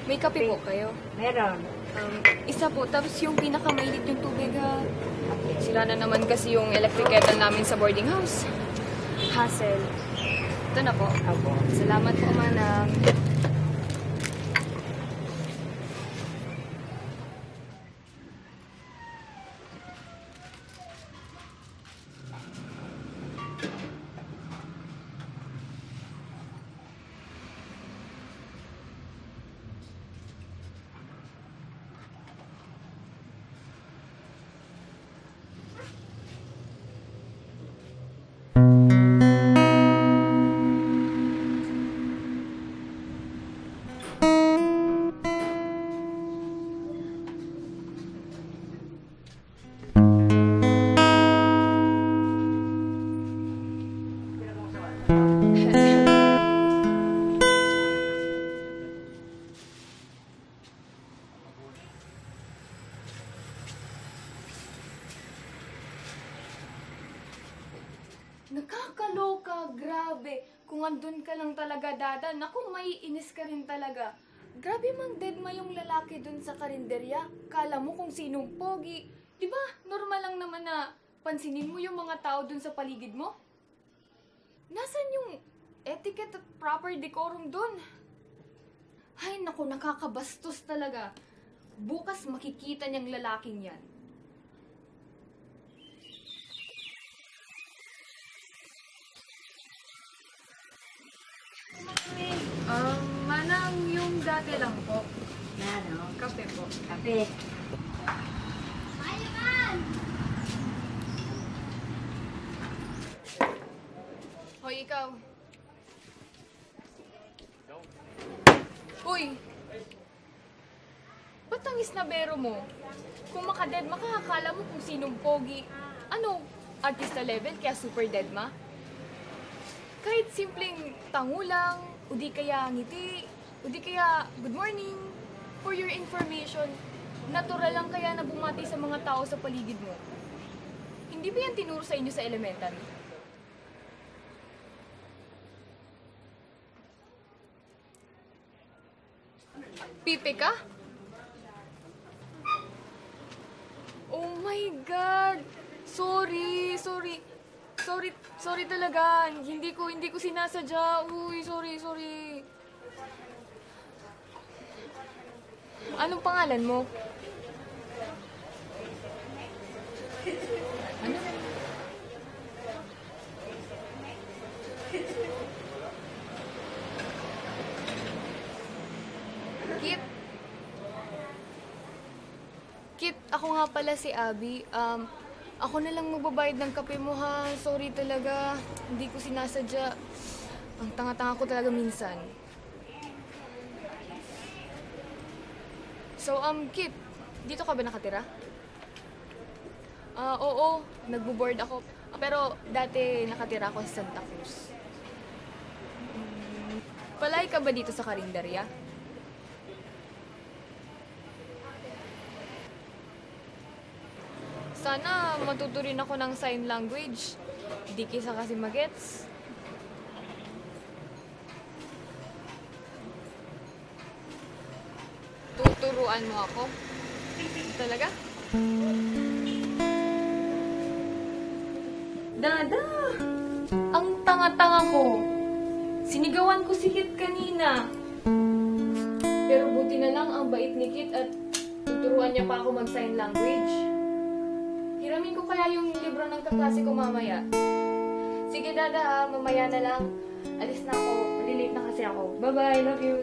May kape po kayo? Meron. Isa po, tapos yung pinakamainit yung tubig ha. Sira na naman kasi yung electric kettle namin sa boarding house. Hassle. Ito na po. Opo. Salamat po, manang. Nakakaloka, grabe. Kung andun ka lang talaga, Dada, naku, maiinis ka rin talaga. Grabe mang deadma yung lalaki dun sa karinderya. Kala mo kung sinong pogi. Di ba, normal lang naman na pansinin mo yung mga tao dun sa paligid mo? Nasaan yung etiquette at proper decorum dun? Ay, naku, nakakabastos talaga. Bukas makikita niyang lalaking yan. Manang yung dati lang po. Ano? Kape po. Kape. Hoy, ikaw. Uy! Ba't ang isnabero mo? Kung maka-dead, makakakala mo kung sinong pogi. Ano, artista level kaya super dead ma? Kahit simpleng tango lang, o di kaya ngiti, o di kaya good morning. For your information, natural lang kaya na bumati sa mga tao sa paligid mo. Hindi ba yan tinuro sa inyo sa elementary? Pipi ka? Oh my God! Sorry talaga. Hindi ko sinasadya. Uy, sorry. Anong pangalan mo? Ano? Kit, ako nga pala si Abby. Ako na lang magbabayad ng kape mo ha. Sorry talaga. Hindi ko sinasadya. Ang tanga-tanga ko talaga minsan. So, Kit, dito ka ba nakatira? Oo, nagbo-board ako. Pero dati nakatira ako sa Santa Cruz. Palay ka ba dito sa karinderya? Sana matuto rin ako ng sign language. Di kisa kasi magets. Tuturuan mo ako? Talaga? Dada! Ang tanga-tanga ko. Sinigawan ko si Kit kanina. Pero buti na lang ang bait ni Kit at tuturuan niya pa ako mag-sign language. Hiramin ko kaya yung libro ng kaklase ko mamaya. Sige, Dada ha. Mamaya na lang. Alis na ako. Malilate na kasi ako. Bye-bye. Love you.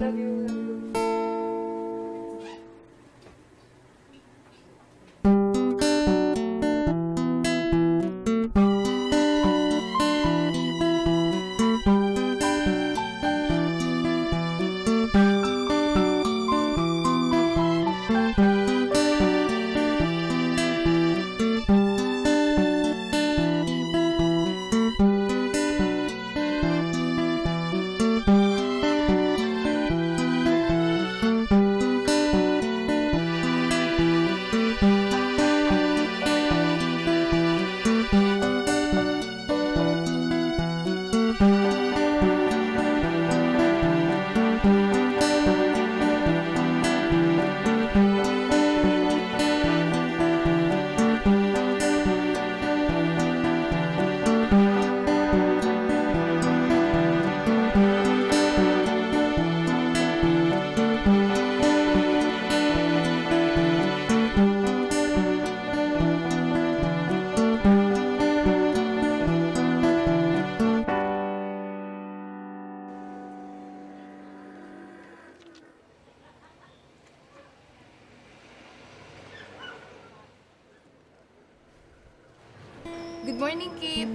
Good morning, Kip.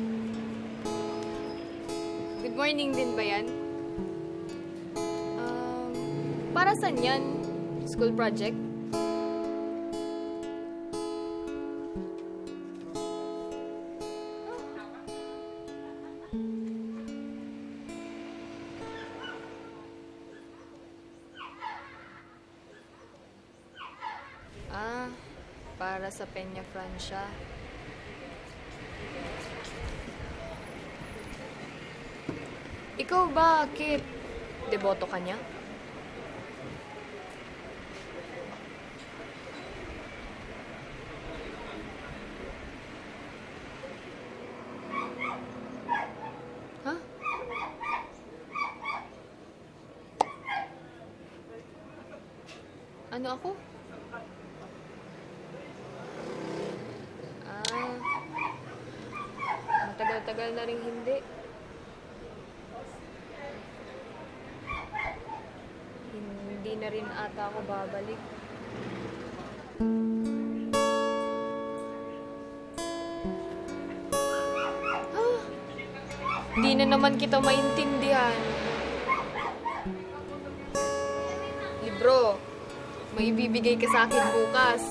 Good morning din ba yan? Para saan yan? School project? Para sa Peña Francia. Ikaw ba, Kip, deboto ka niya? Ha? Ano ako? Matagal-tagal na rin hindi. Hindi na rin ata ako babalik. Di na naman kita maintindihan. Libro, may ibibigay ka sa akin bukas.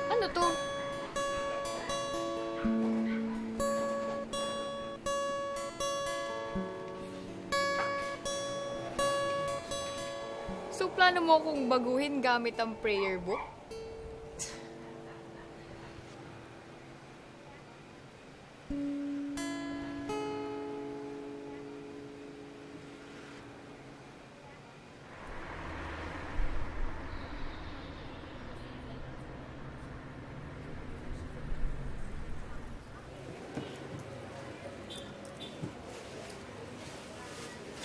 Ano to? So, plano mo akong baguhin gamit ang prayer book?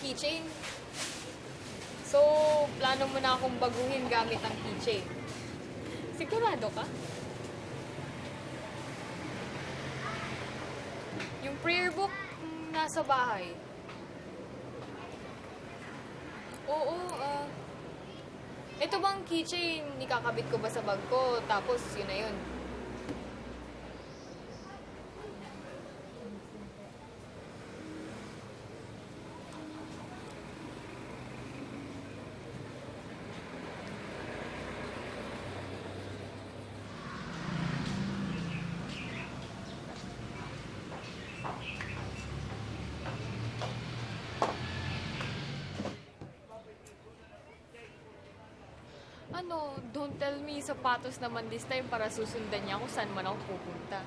Keychain? So, plano mo na akong baguhin gamit ang keychain. Sigurado ka? Yung prayer book, nasa bahay. Oo, ito bang keychain, ikakabit ko ba sa bag ko, tapos yun na yun. Ano, don't tell me sapatos naman this time para susundan niya kung saan man ako pupunta.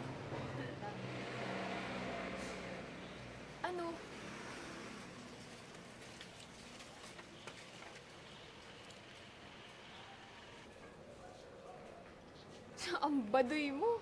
Ano? Ang baduy mo.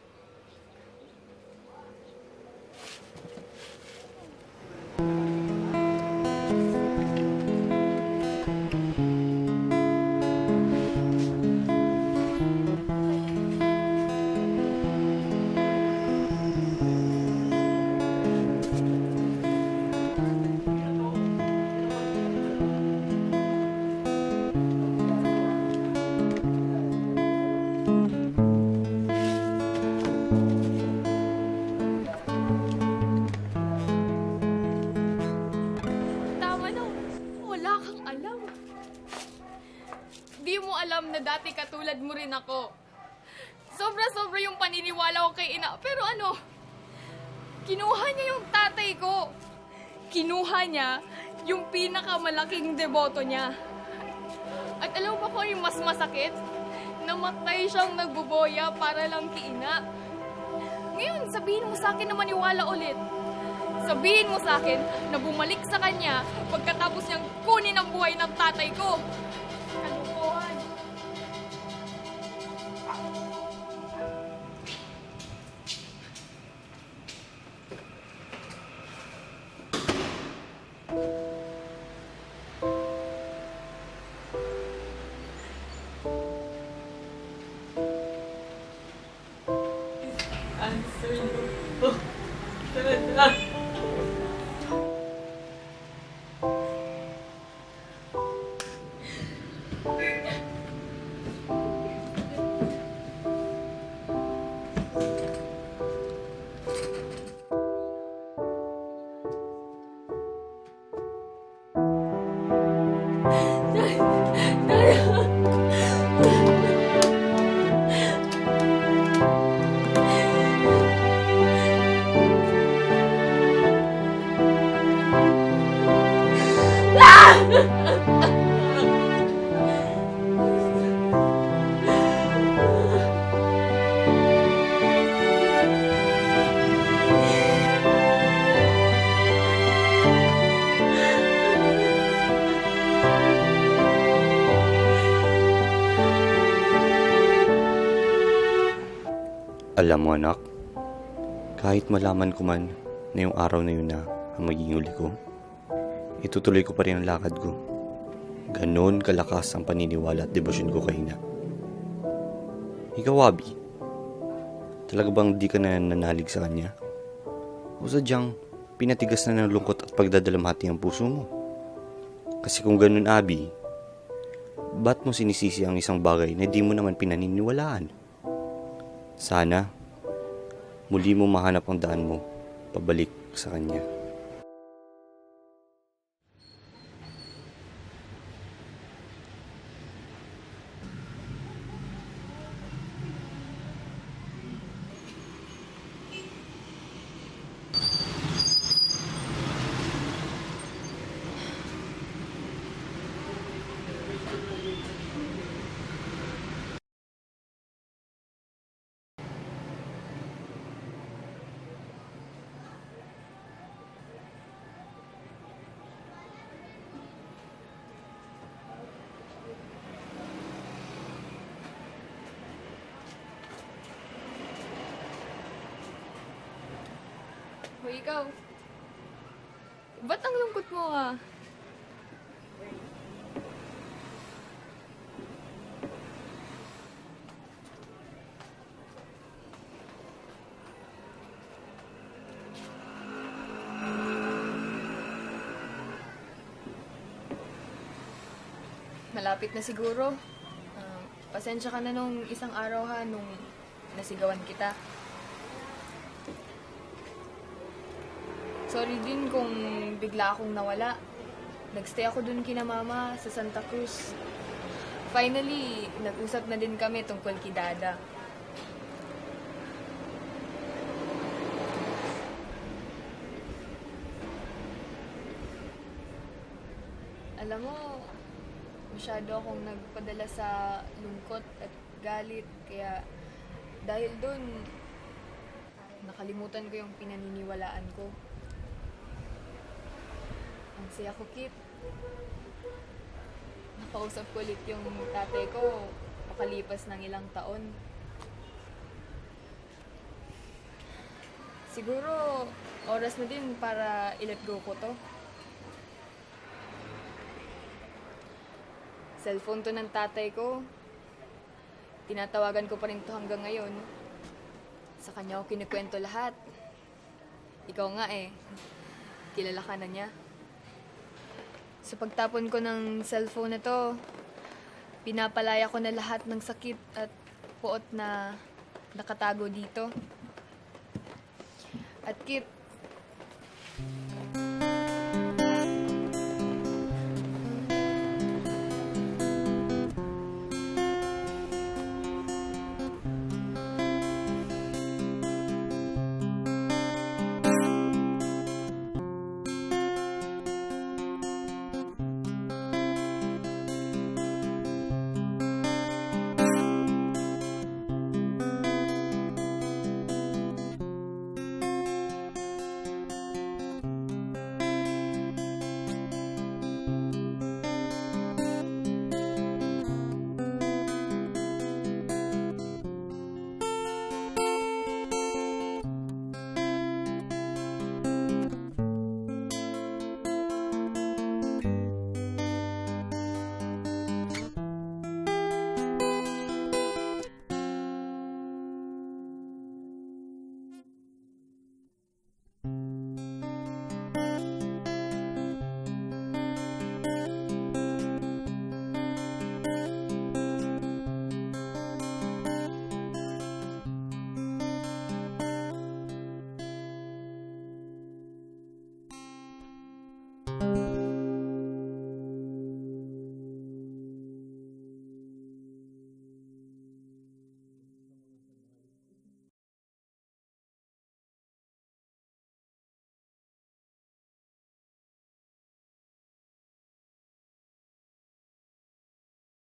Di mo alam na dati katulad mo rin ako. Sobra-sobra yung paniniwala ko kay ina. Pero ano, kinuha niya yung tatay ko. Kinuha niya yung pinakamalaking deboto niya. At alam mo ba kung yung mas masakit? Namatay siyang nagbuboya para lang kay ina. Ngayon, sabihin mo sa akin na maniwala ulit. Sabihin mo sa akin na bumalik sa kanya pagkatapos niyang kunin ang buhay ng tatay ko. Kalukuhan. answer niyo po. Sana. Alam mo anak, kahit malaman ko man na yung araw na yun na ang magiging huli ko, itutuloy ko pa rin ang lakad ko. Ganon kalakas ang paniniwala at debosyon ko kay Ina. Ikaw, Abby, talaga bang di ka na nanalig sa kanya? O sadyang pinatigas na ng lungkot at pagdadalamhati ang puso mo? Kasi kung ganun, Abby, ba't mo sinisisi ang isang bagay na di mo naman pinaniniwalaan? Sana, muli mo mahanap ang daan mo pabalik sa kanya. Hoy, ikaw. Ba't ang lungkot mo ah? Malapit na siguro. Pasensya ka na nung isang araw ha, nung nasigawan kita. Sorry din kung bigla akong nawala. Nagstay ako dun kina mama sa Santa Cruz. Finally, nag-usap na din kami tungkol kay Dada. Alam mo, masyado akong nagpadala sa lungkot at galit. Kaya dahil dun, nakalimutan ko yung pinaniniwalaan ko. Ang saya ko, Kit. Nakausap ko ulit yung tatay ko makalipas ng ilang taon. Siguro, oras na din para i-let go ko to. Cellphone to ng tatay ko. Tinatawagan ko pa rin to hanggang ngayon. Sa kanya ako kinikwento lahat. Ikaw nga kilala ka na niya. Sa pagtapon ko ng cellphone na to, pinapalaya ko na lahat ng sakit at puot na nakatago dito. At Kit,